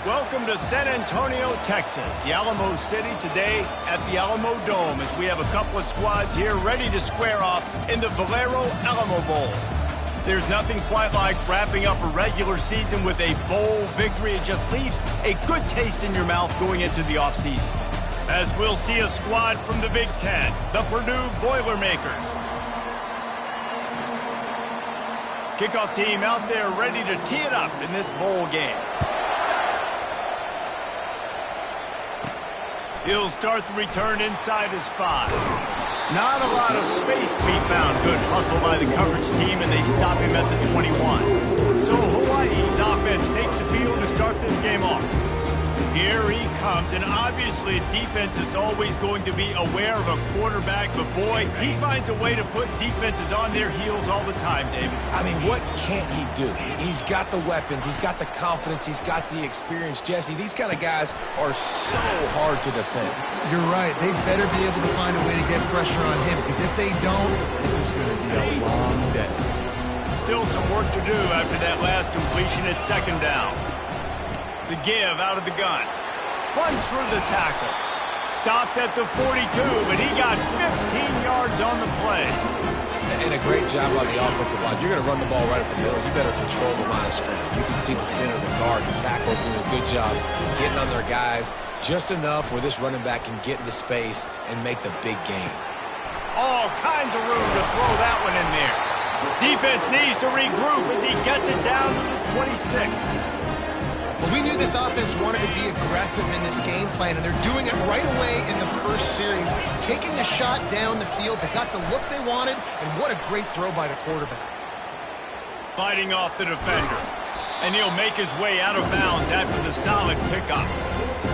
Welcome to San Antonio, Texas, the Alamo City today at the Alamo Dome as we have a couple of squads here ready to square off in the Valero Alamo Bowl. There's nothing quite like wrapping up a regular season with a bowl victory. It just leaves a good taste in your mouth going into the offseason. As we'll see a squad from the Big Ten, the Purdue Boilermakers. Kickoff team out there ready to tee it up in this bowl game. He'll start the return inside his 5. Not a lot of space to be found. Good hustle by the coverage team, and they stop him at the 21. So Hawaii's offense takes the field to start this game off. Here he comes, and obviously defense is always going to be aware of a quarterback, but boy, he finds a way to put defenses on their heels all the time, David. I mean, what can't he do? He's got the weapons, he's got the confidence, he's got the experience. Jesse, these kind of guys are so hard to defend. You're right. They better be able to find a way to get pressure on him, because if they don't, this is going to be a long day. Still some work to do after that last completion at second down. The give out of the gun. Runs through the tackle. Stopped at the 42, but he got 15 yards on the play. And a great job on the offensive line. You're going to run the ball right up the middle. You better control the line of scrimmage. You can see the center of the guard. The tackle's doing a good job getting on their guys just enough where this running back can get into space and make the big game. All kinds of room to throw that one in there. Defense needs to regroup as he gets it down to the 26. Well, we knew this offense wanted to be aggressive in this game plan, and they're doing it right away in the first series, taking a shot down the field. They got the look they wanted, and what a great throw by the quarterback. Fighting off the defender, and he'll make his way out of bounds after the solid pickup.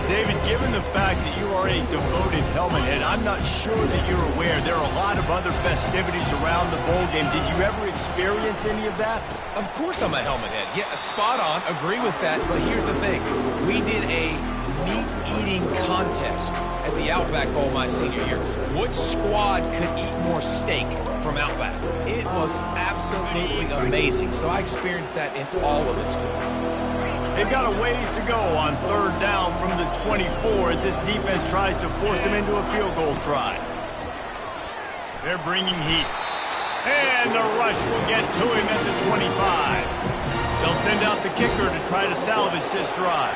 David, given the fact that you are a devoted helmet head, I'm not sure that you're aware there are a lot of other festivities around the bowl game. Did you ever experience any of that? Of course I'm a helmet head. Yeah, spot on. Agree with that. But here's the thing. We did a meat-eating contest at the Outback Bowl my senior year. Which squad could eat more steak from Outback? It was absolutely amazing. So I experienced that in all of its glory. They've got a ways to go on third down from the 24 as this defense tries to force him into a field goal try. They're bringing heat. And the rush will get to him at the 25. They'll send out the kicker to try to salvage this drive.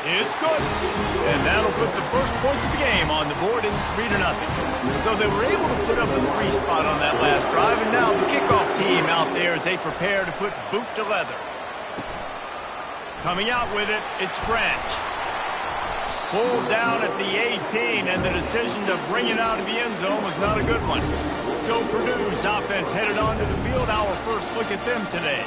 It's good. And that'll put the first points of the game on the board. It's 3-0. So they were able to put up a 3 spot on that last drive, and now the kickoff team out there as they prepare to put boot to leather. Coming out with it, it's Branch. Pulled down at the 18, and the decision to bring it out of the end zone was not a good one. So Purdue's offense headed onto the field. Our first look at them today.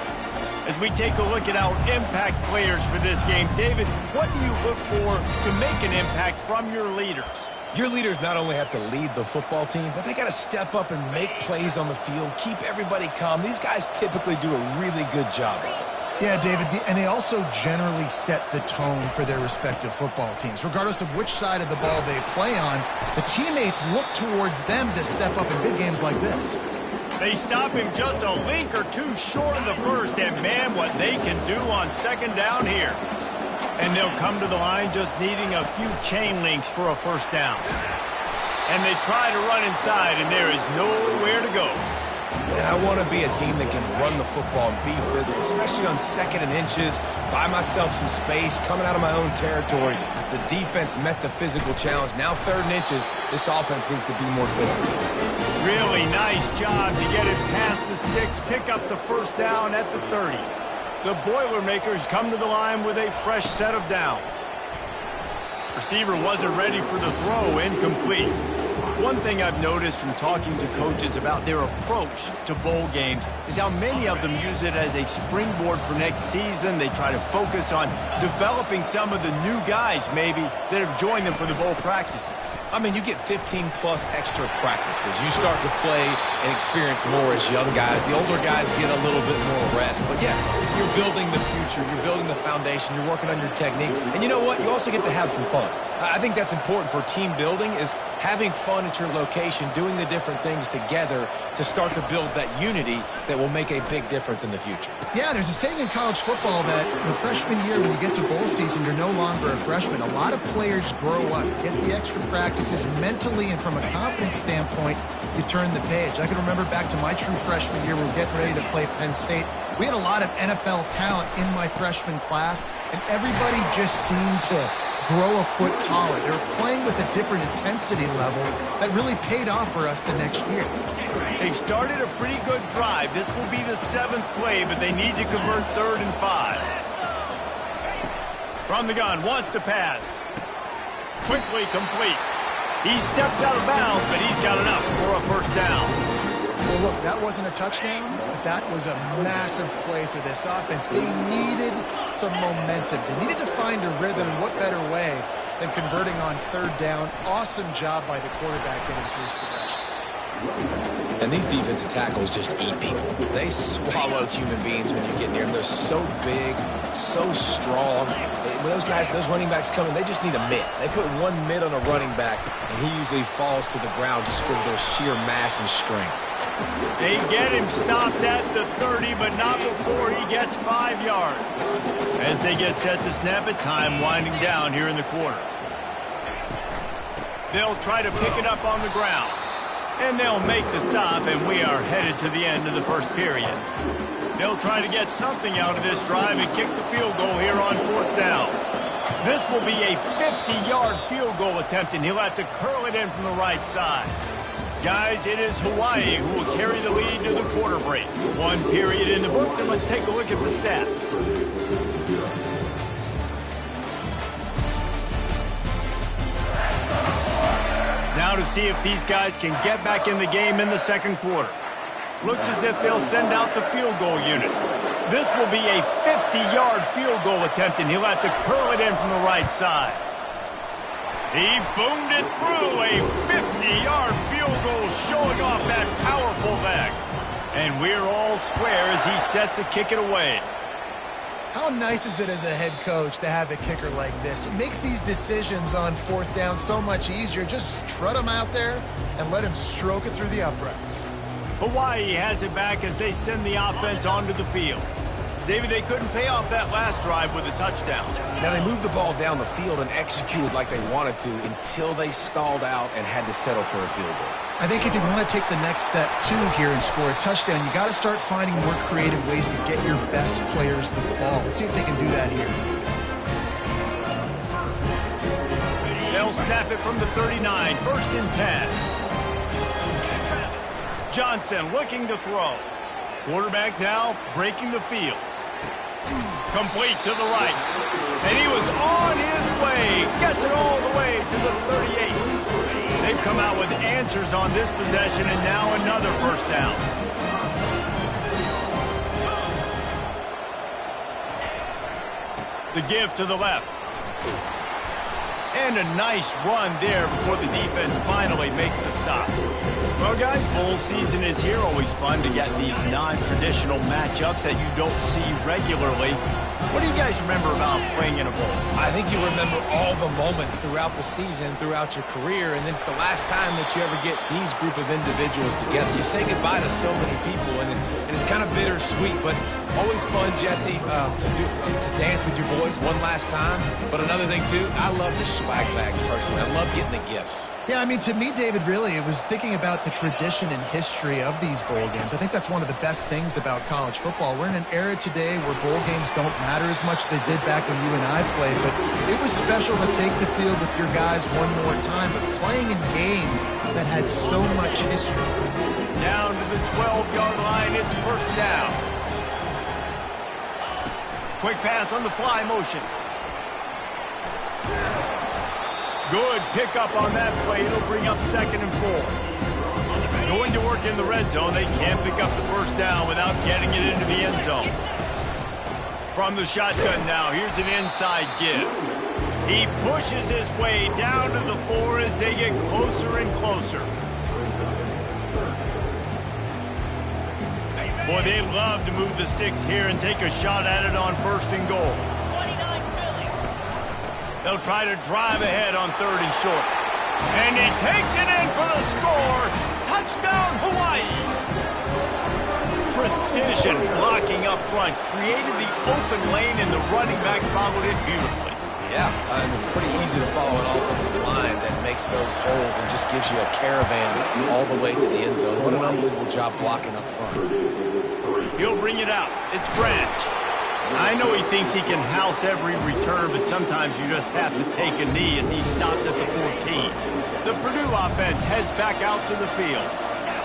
As we take a look at our impact players for this game, David, what do you look for to make an impact from your leaders? Your leaders not only have to lead the football team, but they got to step up and make plays on the field, keep everybody calm. These guys typically do a really good job of it. Yeah, David, and they also generally set the tone for their respective football teams. Regardless of which side of the ball they play on, the teammates look towards them to step up in big games like this. They stop him just a link or two short of the first, and man, what they can do on second down here. And they'll come to the line just needing a few chain links for a first down. And they try to run inside, and there is nowhere to go. And I want to be a team that can run the football and be physical, especially on second and inches, buy myself some space, coming out of my own territory. The defense met the physical challenge. Now third and inches, this offense needs to be more physical. Really nice job to get it past the sticks, pick up the first down at the 30. The Boilermakers come to the line with a fresh set of downs. Receiver wasn't ready for the throw, incomplete. One thing I've noticed from talking to coaches about their approach to bowl games is how many of them use it as a springboard for next season. They try to focus on developing some of the new guys, maybe, that have joined them for the bowl practices. I mean, you get 15-plus extra practices. You start to play and experience more as young guys. The older guys get a little bit more rest. But, yeah, you're building the future. You're building the foundation. You're working on your technique. And you know what? You also get to have some fun. I think that's important for team building is having fun at your location, doing the different things together to start to build that unity that will make a big difference in the future. Yeah, there's a saying in college football that in freshman year, when you get to bowl season, you're no longer a freshman. A lot of players grow up, get the extra practices mentally, and from a confidence standpoint, you turn the page. I can remember back to my true freshman year, we were getting ready to play Penn State. We had a lot of NFL talent in my freshman class, and everybody just seemed to grow a foot taller. They were playing with a different intensity level that really paid off for us the next year. They've started a pretty good drive. This will be the 7th play, but they need to convert 3rd and 5. From the gun, wants to pass. Quickly complete. He steps out of bounds, but he's got enough for a first down. Well, look, that wasn't a touchdown, but that was a massive play for this offense. They needed some momentum. They needed to find a rhythm, and what better way than converting on 3rd down. Awesome job by the quarterback getting through his progression. And these defensive tackles just eat people. They swallow human beings when you get near them. They're so big, so strong. When those guys, those running backs come in, they just need a mitt. They put one mitt on a running back, and he usually falls to the ground just because of their sheer mass and strength. They get him stopped at the 30, but not before he gets 5 yards. As they get set to snap it, time winding down here in the quarter. They'll try to pick it up on the ground. And they'll make the stop, and we are headed to the end of the first period. They'll try to get something out of this drive and kick the field goal here on 4th down. This will be a 50-yard field goal attempt, and he'll have to curl it in from the right side. Guys, it is Hawaii who will carry the lead to the quarter break. 1 period in the books, and let's take a look at the stats. Now to see if these guys can get back in the game in the 2nd quarter. Looks as if they'll send out the field goal unit. This will be a 50-yard field goal attempt, and he'll have to curl it in from the right side. He boomed it through. A 50-yard field goal showing off that powerful leg. And we're all square as he's set to kick it away. How nice is it as a head coach to have a kicker like this? It makes these decisions on 4th down so much easier. Just trot him out there and let him stroke it through the uprights. Hawaii has it back as they send the offense onto the field. David, they couldn't pay off that last drive with a touchdown. Now, they moved the ball down the field and executed like they wanted to until they stalled out and had to settle for a field goal. I think if you want to take the next step, too, here and score a touchdown, you got to start finding more creative ways to get your best players the ball. Let's see if they can do that here. They'll snap it from the 39, 1st and 10. Johnson looking to throw. Quarterback now breaking the field. Complete to the right. And he was on his way. Gets it all the way to the 38. They've come out with answers on this possession, and now another first down. The give to the left. And a nice run there before the defense finally makes the stop. Well, guys, bowl season is here. Always fun to get these non-traditional matchups that you don't see regularly. What do you guys remember about playing in a bowl? I think you remember all the moments throughout the season, throughout your career, and it's the last time that you ever get these group of individuals together. You say goodbye to so many people, and it's kind of bittersweet, but always fun, Jesse, to dance with your boys one last time. But another thing, too, I love the swag bags, personally. I love getting the gifts. Yeah, I mean, to me, David, really, it was thinking about the tradition and history of these bowl games. I think that's one of the best things about college football. We're in an era today where bowl games don't matter as much as they did back when you and I played, but it was special to take the field with your guys one more time, but playing in games that had so much history. Down to the 12-yard line, it's first down. Quick pass on the fly motion. Good pickup on that play. It'll bring up 2nd and 4. Going to work in the red zone. They can't pick up the first down without getting it into the end zone. From the shotgun now, here's an inside give. He pushes his way down to the 4 as they get closer and closer. Boy, they'd love to move the sticks here and take a shot at it on 1st and goal. They'll try to drive ahead on 3rd and short. And he takes it in for the score. Touchdown, Hawaii. Precision blocking up front created the open lane, and the running back followed it beautifully. Yeah, and it's pretty easy to follow an offensive line that makes those holes and just gives you a caravan all the way to the end zone. What an unbelievable job blocking up front. He'll bring it out. It's Branch. I know he thinks he can house every return, but sometimes you just have to take a knee as he stopped at the 14. The Purdue offense heads back out to the field.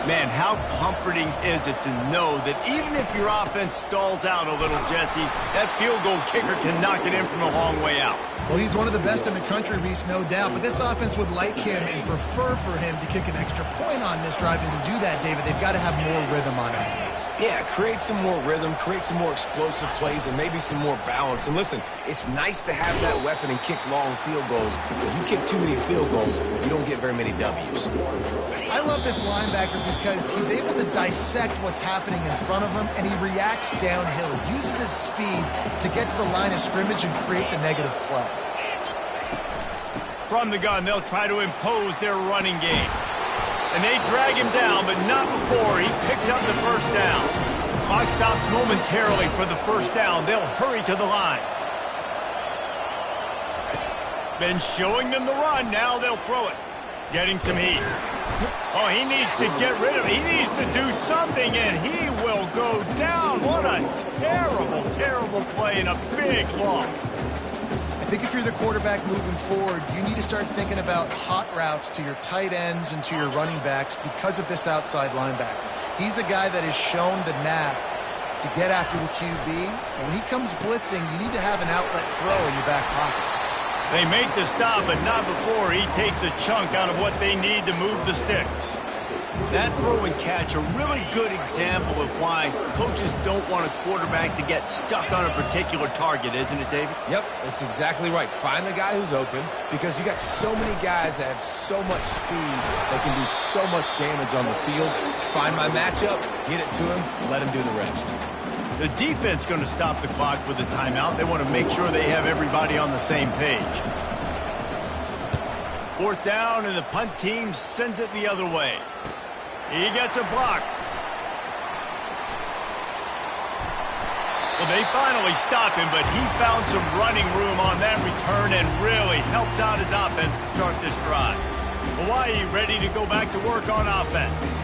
Man, how comforting is it to know that even if your offense stalls out a little, Jesse, that field goal kicker can knock it in from a long way out. Well, he's one of the best in the country, Reese, no doubt. But this offense would like him and prefer for him to kick an extra point on this drive. And to do that, David, they've got to have more rhythm on offense. Yeah, create some more rhythm, create some more explosive plays, and maybe some more balance. And listen, it's nice to have that weapon and kick long field goals. If you kick too many field goals, you don't get very many W's. I love this linebacker because he's able to dissect what's happening in front of him, and he reacts downhill, uses his speed to get to the line of scrimmage and create the negative play. From the gun, they'll try to impose their running game. And they drag him down, but not before he picks up the first down. Clock stops momentarily for the first down. They'll hurry to the line. Been showing them the run. Now they'll throw it. Getting some heat. Oh, he needs to get rid of it. He needs to do something, and he will go down. What a terrible, terrible play and a big loss. I think if you're the quarterback moving forward, you need to start thinking about hot routes to your tight ends and to your running backs because of this outside linebacker. He's a guy that has shown the knack to get after the QB. When he comes blitzing, you need to have an outlet throw in your back pocket. They make the stop, but not before he takes a chunk out of what they need to move the sticks. That throw and catch, a really good example of why coaches don't want a quarterback to get stuck on a particular target, isn't it, David? Yep, that's exactly right. Find the guy who's open, because you got so many guys that have so much speed that can do so much damage on the field. Find my matchup, get it to him, let him do the rest. The defense going to stop the clock with a timeout. They want to make sure they have everybody on the same page. Fourth down, and the punt team sends it the other way. He gets a block. Well, they finally stop him, but he found some running room on that return and really helps out his offense to start this drive. Hawaii ready to go back to work on offense.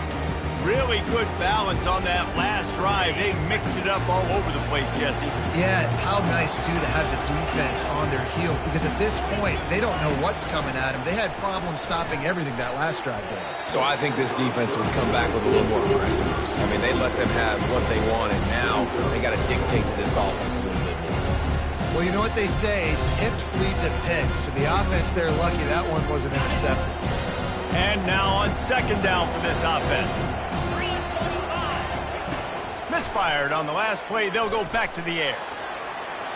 Really good balance on that last drive. They mixed it up all over the place, Jesse. Yeah, how nice, too, to have the defense on their heels, because at this point, they don't know what's coming at them. They had problems stopping everything that last drive there. So I think this defense would come back with a little more aggressiveness. I mean, they let them have what they want, and now they got to dictate to this offense a little bit more. Well, you know what they say, tips lead to picks. And the offense, they're lucky that one wasn't intercepted. And now on second down for this offense. Misfired on the last play. They'll go back to the air.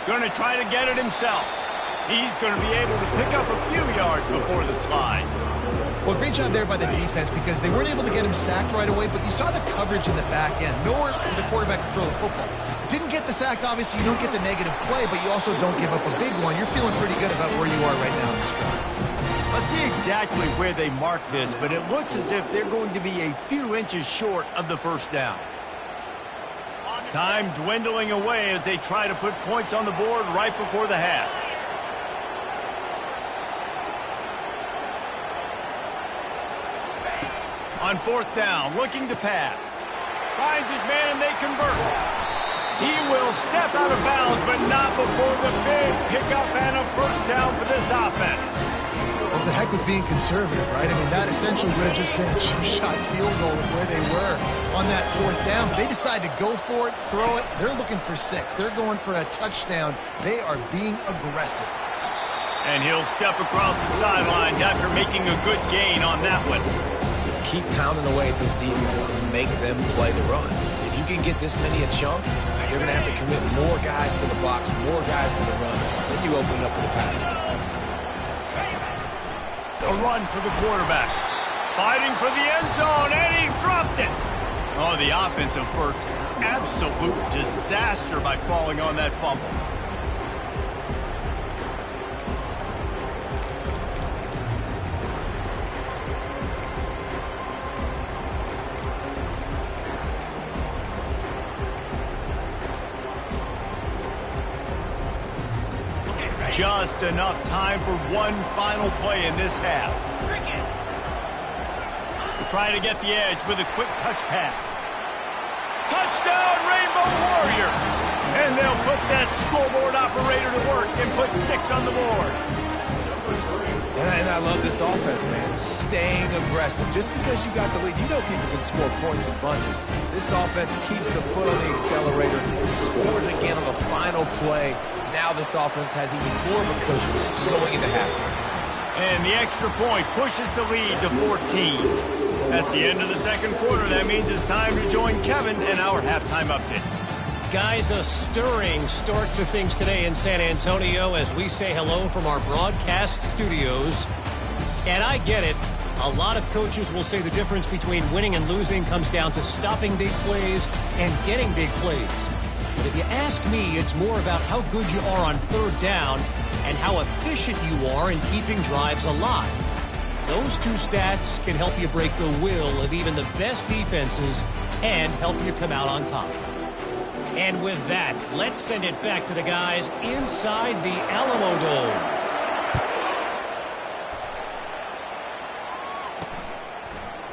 Going to try to get it himself. He's going to be able to pick up a few yards before the slide. Well, great job there by the defense because they weren't able to get him sacked right away, but you saw the coverage in the back end. Nowhere for the quarterback to throw the football. Didn't get the sack, obviously. You don't get the negative play, but you also don't give up a big one. You're feeling pretty good about where you are right now in this drive. Let's see exactly where they mark this, but it looks as if they're going to be a few inches short of the first down. Time dwindling away as they try to put points on the board right before the half. On fourth down, looking to pass. Finds his man, they convert. He will step out of bounds, but not before the big pickup and a first down for this offense. Well, it's a heck with being conservative, right? I mean, that essentially would have just been a chip-shot field goal of where they were on that fourth down. But they decide to go for it, throw it. They're looking for 6. They're going for a touchdown. They are being aggressive. And he'll step across the sidelines after making a good gain on that one. Keep pounding away at this defense and make them play the run. If you can get this many a chunk, they're going to have to commit more guys to the box, more guys to the run. Then you open it up for the passing game. A run for the quarterback. Fighting for the end zone, and he dropped it. Oh, the offense averts absolute disaster by falling on that fumble. Just enough time for one final play in this half. Trying to get the edge with a quick touch pass. Touchdown, Rainbow Warriors! And they'll put that scoreboard operator to work and put 6 on the board. And I love this offense, man. Staying aggressive. Just because you got the lead, you know people can score points in bunches. This offense keeps the foot on the accelerator, scores again on the final play. Now this offense has even more of a cushion going into halftime. And the extra point pushes the lead to 14. That's the end of the second quarter. That means it's time to join Kevin and our halftime update. Guys, a stirring start to things today in San Antonio as we say hello from our broadcast studios. And I get it. A lot of coaches will say the difference between winning and losing comes down to stopping big plays and getting big plays. But if you ask me, it's more about how good you are on third down and how efficient you are in keeping drives alive. Those two stats can help you break the will of even the best defenses and help you come out on top. And with that, let's send it back to the guys inside the Alamo Dome.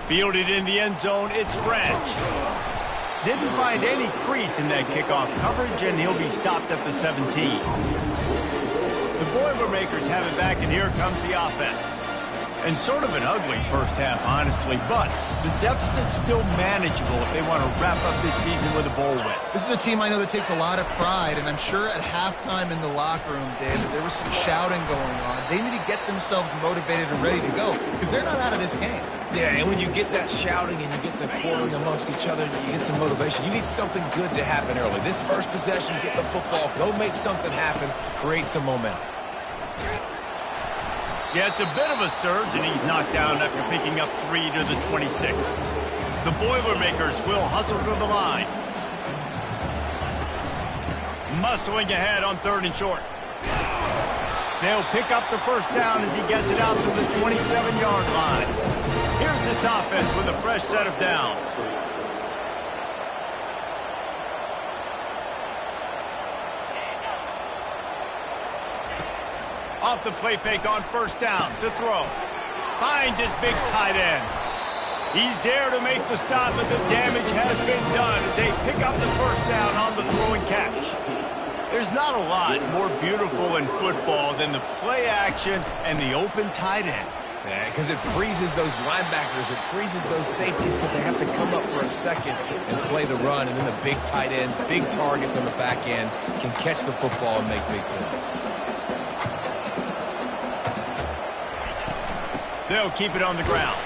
Fielded in the end zone, it's Branch. Didn't find any crease in that kickoff coverage, and he'll be stopped at the 17. The Boilermakers have it back, and here comes the offense. And sort of an ugly first half, honestly, but the deficit's still manageable if they want to wrap up this season with a bowl win. This is a team I know that takes a lot of pride, and I'm sure at halftime in the locker room, David, there was some shouting going on. They need to get themselves motivated and ready to go because they're not out of this game. Yeah, and when you get that shouting and you get the quartering amongst each other, you get some motivation. You need something good to happen early. This first possession, get the football, go make something happen, create some momentum. Yeah, it's a bit of a surge, and he's knocked down after picking up 3 to the 26. The Boilermakers will hustle to the line. Muscling ahead on 3rd and short. They'll pick up the first down as he gets it out to the 27-yard line. Here's this offense with a fresh set of downs. Off the play fake on first down to throw. Finds his big tight end. He's there to make the stop, but the damage has been done as they pick up the first down on the throw and catch. There's not a lot more beautiful in football than the play action and the open tight end. Yeah, because it freezes those linebackers. It freezes those safeties because they have to come up for a second and play the run. And then the big tight ends, big targets on the back end can catch the football and make big plays. They'll keep it on the ground.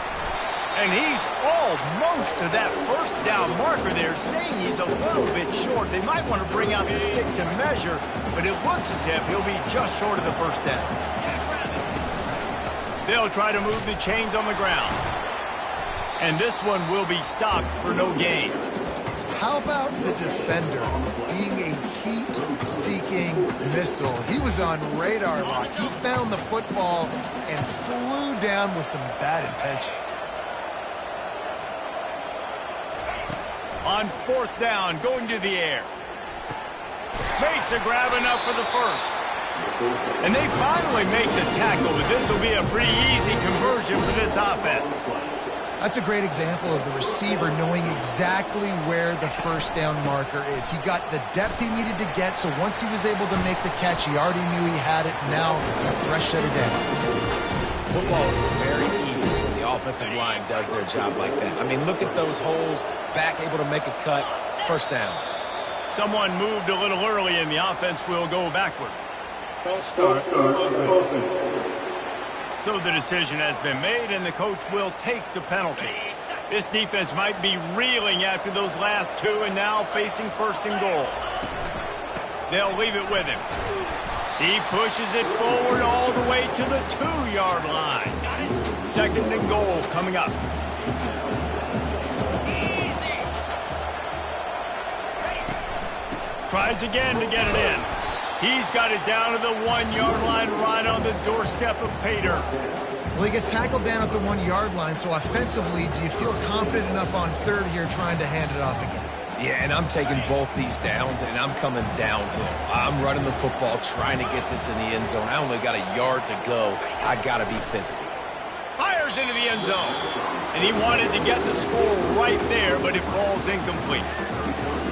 And he's almost to that first down marker there, saying he's a little bit short. They might want to bring out the sticks and measure, but it looks as if he'll be just short of the first down. They'll try to move the chains on the ground. And this one will be stopped for no gain. How about the defender being a heat-seeking missile? He was on radar lock. He found the football and flew down with some bad intentions. On 4th down, going to the air. Makes a grab enough for the first. And they finally make the tackle, but this will be a pretty easy conversion for this offense. That's a great example of the receiver knowing exactly where the first down marker is. He got the depth he needed to get, so once he was able to make the catch, he already knew he had it. Now, a fresh set of downs. Football is very easy when the offensive line does their job like that. I mean, look at those holes, back able to make a cut, first down. Someone moved a little early, and the offense will go backward. So the decision has been made, and the coach will take the penalty. This defense might be reeling after those last 2 and now facing 1st and goal. They'll leave it with him. He pushes it forward all the way to the 2-yard line. 2nd and goal coming up. Tries again to get it in. He's got it down to the 1-yard line right on the doorstep of Pater. Well, he gets tackled down at the 1-yard line, so offensively, do you feel confident enough on 3rd here trying to hand it off again? Yeah, and I'm taking both these downs, and I'm coming downhill. I'm running the football, trying to get this in the end zone. I only got a yard to go. I got to be physical. Fires into the end zone. And he wanted to get the score right there, but it falls incomplete.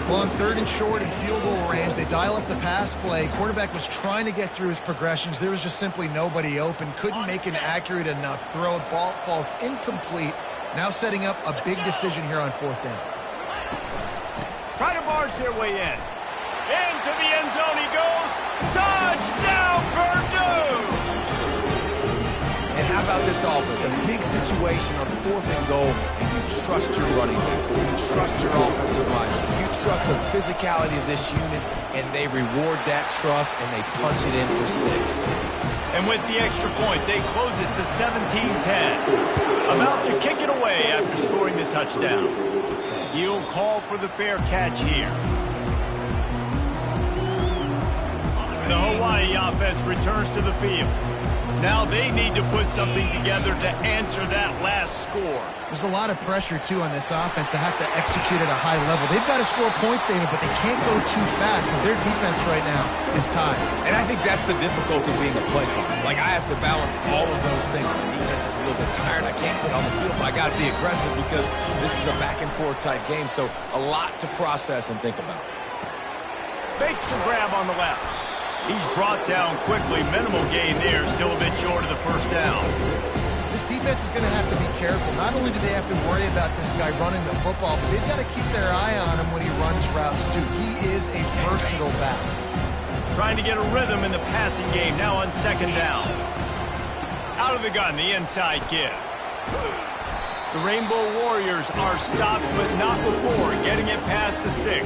Well, on 3rd and short and field goal range, they dial up the pass play. Quarterback was trying to get through his progressions. There was just simply nobody open. Couldn't make an accurate enough throw. Ball falls incomplete. Now setting up a big decision here on 4th down. Try to barge their way in. Into the end zone he goes. Touchdown, Purdue! And how about this offense? A big situation on 4th and goal, and you trust your running back. You trust your offensive line. You trust the physicality of this unit, and they reward that trust, and they punch it in for 6. And with the extra point, they close it to 17-10. About to kick it away after scoring the touchdown. He'll call for the fair catch here. The Hawaii offense returns to the field. Now they need to put something together to answer that last score. There's a lot of pressure, too, on this offense to have to execute at a high level. They've got to score points, David, but they can't go too fast because their defense right now is tied. And I think that's the difficulty being a play caller. Like, I have to balance all of those things. My defense is a little bit tired. I can't put on the field, but I got to be aggressive because this is a back-and-forth type game, so a lot to process and think about. Fakes the grab on the left. He's brought down quickly. Minimal gain there. Still a bit short of the 1st down. This defense is going to have to be careful. Not only do they have to worry about this guy running the football, but they've got to keep their eye on him when he runs routes, too. He is a versatile back. Trying to get a rhythm in the passing game. Now on 2nd down. Out of the gun, the inside give. The Rainbow Warriors are stopped, but not before getting it past the sticks.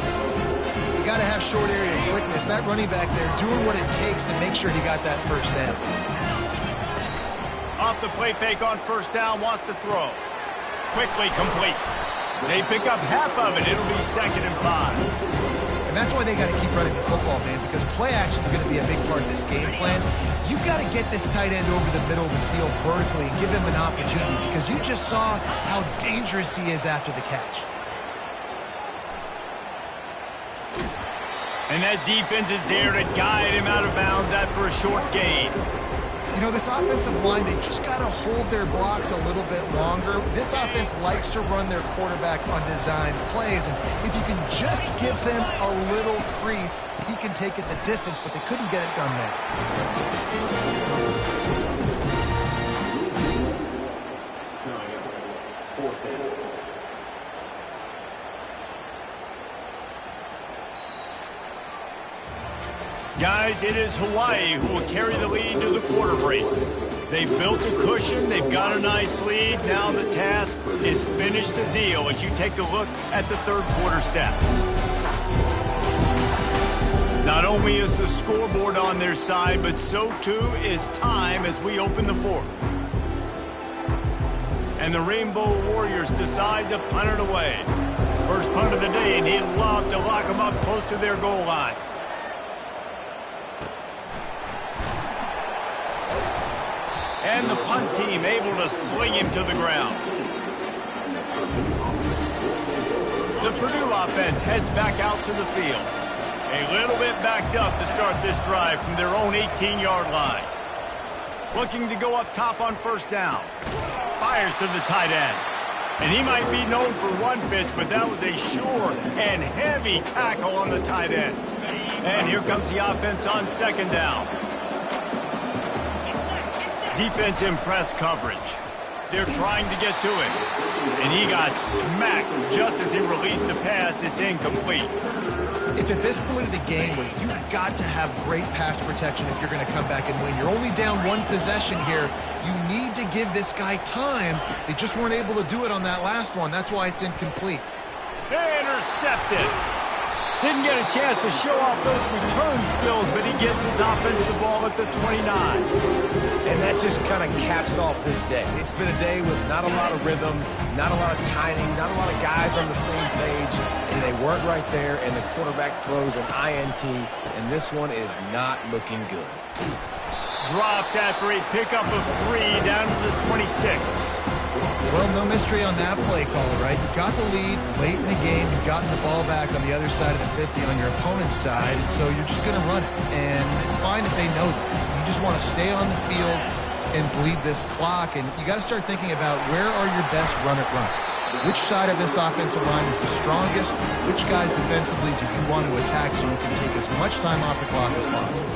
You got to have short area quickness. That running back there doing what it takes to make sure he got that 1st down. Off the play fake on 1st down, wants to throw. Quickly complete. They pick up half of it. It'll be 2nd and 5. And that's why they got to keep running the football, man, because play action is going to be a big part of this game plan. You've got to get this tight end over the middle of the field vertically and give him an opportunity because you just saw how dangerous he is after the catch. And that defense is there to guide him out of bounds after a short gain. You know, this offensive line, they just got to hold their blocks a little bit longer. This offense likes to run their quarterback on design plays. And if you can just give them a little crease, he can take it the distance, but they couldn't get it done there. Guys, it is Hawaii who will carry the lead to the quarter break. They've built a cushion. They've got a nice lead. Now the task is finish the deal as you take a look at the 3rd quarter stats. Not only is the scoreboard on their side, but so too is time as we open the 4th. And the Rainbow Warriors decide to punt it away. First punt of the day, and he'd love to lock them up close to their goal line. And the punt team able to sling him to the ground. The Purdue offense heads back out to the field. A little bit backed up to start this drive from their own 18-yard line. Looking to go up top on 1st down. Fires to the tight end. And he might be known for one pitch, but that was a sure and heavy tackle on the tight end. And here comes the offense on 2nd down. Defense in press coverage. They're trying to get to him. And he got smacked just as he released the pass. It's incomplete. It's at this point of the game where you've got to have great pass protection if you're going to come back and win. You're only down 1 possession here. You need to give this guy time. They just weren't able to do it on that last one. That's why it's incomplete. Intercepted. Didn't get a chance to show off those return skills, but he gives his offense the ball at the 29. And that just kind of caps off this day. It's been a day with not a lot of rhythm, not a lot of timing, not a lot of guys on the same page, and they weren't right there, and the quarterback throws an INT, and this one is not looking good. Dropped after a pickup of 3 down to the 26. Well, no mystery on that play call, right? You got the lead late in the game. You've gotten the ball back on the other side of the 50 on your opponent's side, so you're just going to run it. And it's fine if they know that. You just want to stay on the field and bleed this clock, and you got to start thinking about where are your best run-it-runs. Which side of this offensive line is the strongest? Which guys defensively do you want to attack so you can take as much time off the clock as possible?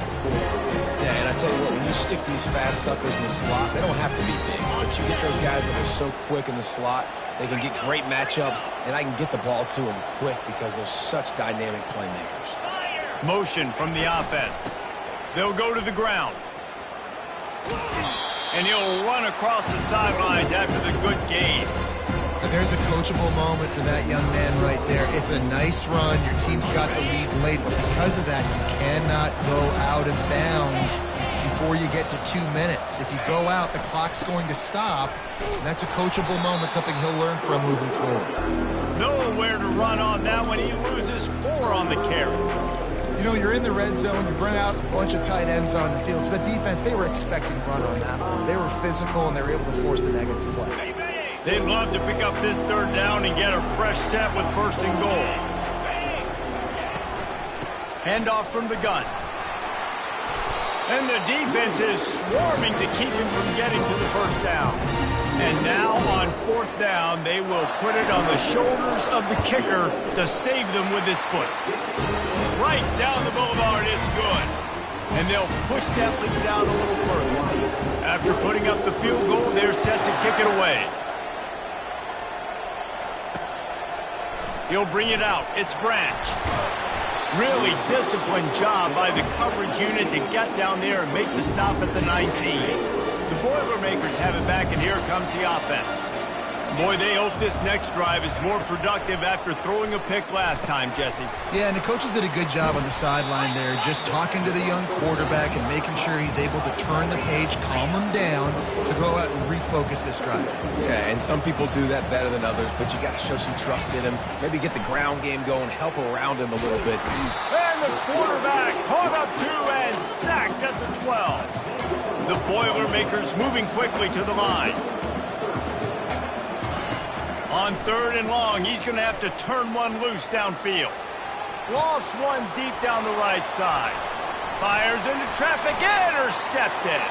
Yeah, and I tell you what, when you stick these fast suckers in the slot, they don't have to be big. But you get those guys that are so quick in the slot, they can get great matchups, and I can get the ball to them quick because they're such dynamic playmakers. Motion from the offense. They'll go to the ground. And he'll run across the sidelines after the good gain. There's a coachable moment for that young man right there. It's a nice run. Your team's got the lead late, but because of that, you cannot go out of bounds before you get to 2 minutes. If you go out, the clock's going to stop, and that's a coachable moment, something he'll learn from moving forward. Nowhere to run on that one. He loses 4 on the carry. You know, you're in the red zone, you bring out a bunch of tight ends on the field. So the defense, they were expecting run on that one. They were physical, and they were able to force the negative play. They'd love to pick up this 3rd down and get a fresh set with 1st and goal. Handoff from the gun. And the defense is swarming to keep him from getting to the 1st down. And now on 4th down, they will put it on the shoulders of the kicker to save them with his foot. Right down the boulevard, it's good. And they'll push that lead out a little further. After putting up the field goal, they're set to kick it away. He'll bring it out. It's Branch. Really disciplined job by the coverage unit to get down there and make the stop at the 19. The Boilermakers have it back, and here comes the offense. Boy, they hope this next drive is more productive after throwing a pick last time, Jesse. Yeah, and the coaches did a good job on the sideline there, just talking to the young quarterback and making sure he's able to turn the page, calm him down, to go out and refocus this drive. Yeah, and some people do that better than others, but you got to show some trust in him. Maybe get the ground game going, help around him a little bit. And the quarterback caught up to and sacked at the 12. The Boilermakers moving quickly to the line. On 3rd and long, he's going to have to turn one loose downfield. Lost one deep down the right side. Fires into traffic, intercepted.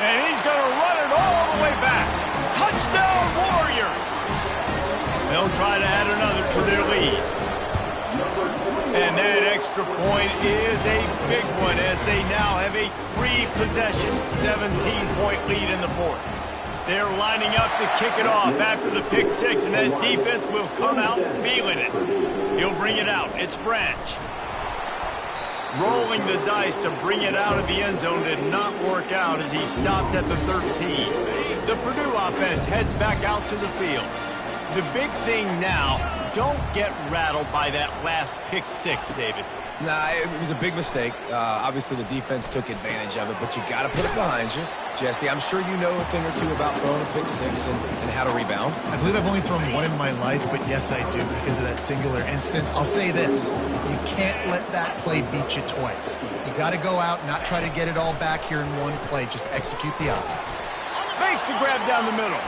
And he's going to run it all the way back. Touchdown, Warriors! They'll try to add another to their lead. And that extra point is a big one as they now have a 3-possession, 17-point lead in the 4th. They're lining up to kick it off after the pick 6, and that defense will come out feeling it. He'll bring it out. It's Branch. Rolling the dice to bring it out of the end zone did not work out as he stopped at the 13. The Purdue offense heads back out to the field. The big thing now, don't get rattled by that last pick 6, David. Nah, it was a big mistake. Obviously, the defense took advantage of it, but you got to put it behind you. Jesse, I'm sure you know a thing or two about throwing a pick 6 and how to rebound. I believe I've only thrown one in my life, but yes, I do because of that singular instance. I'll say this. You can't let that play beat you twice. You got to go out, not try to get it all back here in one play. Just execute the offense. Makes the grab down the middle.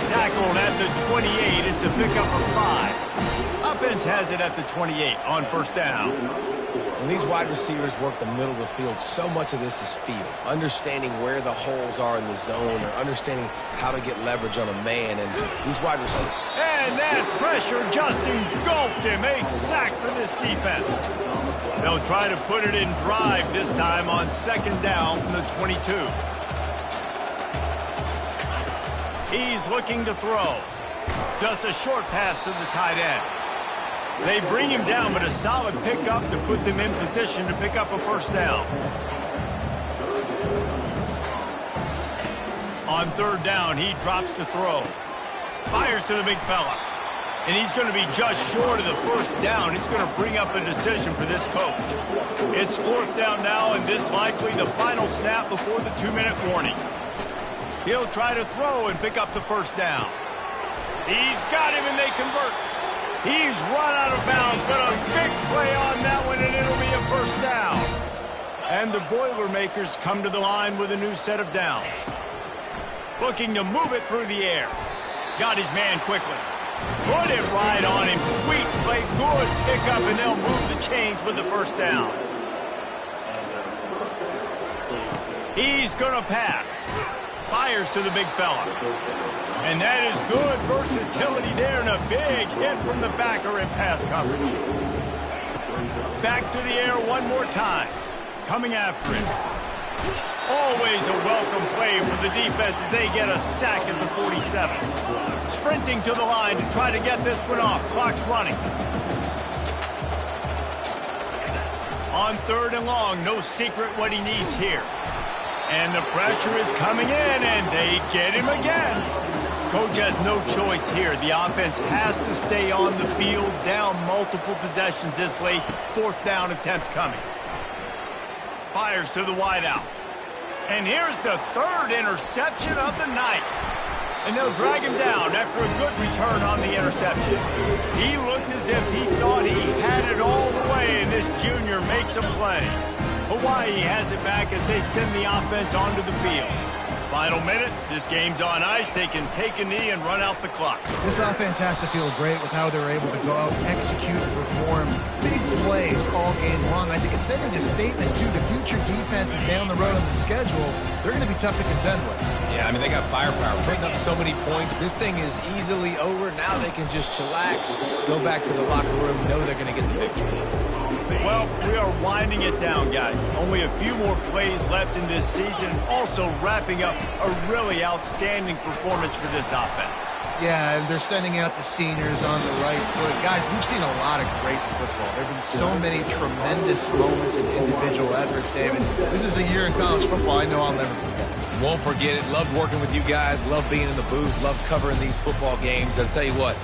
Tackled at the 28. It's a pickup of 5. Offense has it at the 28 on 1st down. When these wide receivers work the middle of the field, so much of this is feel. Understanding where the holes are in the zone or understanding how to get leverage on a man. And these wide receivers... And that pressure just engulfed him. A sack for this defense. They'll try to put it in drive this time on 2nd down from the 22. He's looking to throw. Just a short pass to the tight end. They bring him down, but a solid pickup to put them in position to pick up a 1st down. On 3rd down, he drops to throw. Fires to the big fella. And he's going to be just short of the 1st down. It's going to bring up a decision for this coach. It's 4th down now, and this likely the final snap before the 2-minute warning. He'll try to throw and pick up the 1st down. He's got him, and they convert. He's run out of bounds, but a big play on that one, and it'll be a 1st down. And the Boilermakers come to the line with a new set of downs. Looking to move it through the air. Got his man quickly. Put it right on him. Sweet play. Good pickup, and they'll move the chains with the first down. He's going to pass. Fires to the big fella. And that is good versatility there, and a big hit from the backer in pass coverage. Back to the air one more time. Coming after it. Always a welcome play for the defense as they get a sack at the 47. Sprinting to the line to try to get this one off. Clock's running. On 3rd and long, no secret what he needs here. And the pressure is coming in, and they get him again. Coach has no choice here. The offense has to stay on the field, down multiple possessions this late. 4th down attempt coming. Fires to the wideout. And here's the 3rd interception of the night. And they'll drag him down after a good return on the interception. He looked as if he thought he had it all the way, and this junior makes a play. Hawaii has it back as they send the offense onto the field. Final minute, this game's on ice. They can take a knee and run out the clock. This offense has to feel great with how they're able to go out, execute, and perform big plays all game long. I think it's sending a statement, too, to future defenses down the road on the schedule. They're going to be tough to contend with. Yeah, I mean, they got firepower, putting up so many points. This thing is easily over. Now they can just chillax, go back to the locker room, know they're going to get the victory. Well, we are winding it down, guys. Only a few more plays left in this season. Also wrapping up a really outstanding performance for this offense. Yeah, and they're sending out the seniors on the right foot. Guys, we've seen a lot of great football. There have been so many tremendous moments and individual efforts, David. This is a year in college football I know I'll never forget. Won't forget it. Loved working with you guys. Loved being in the booth. Loved covering these football games. I'll tell you what.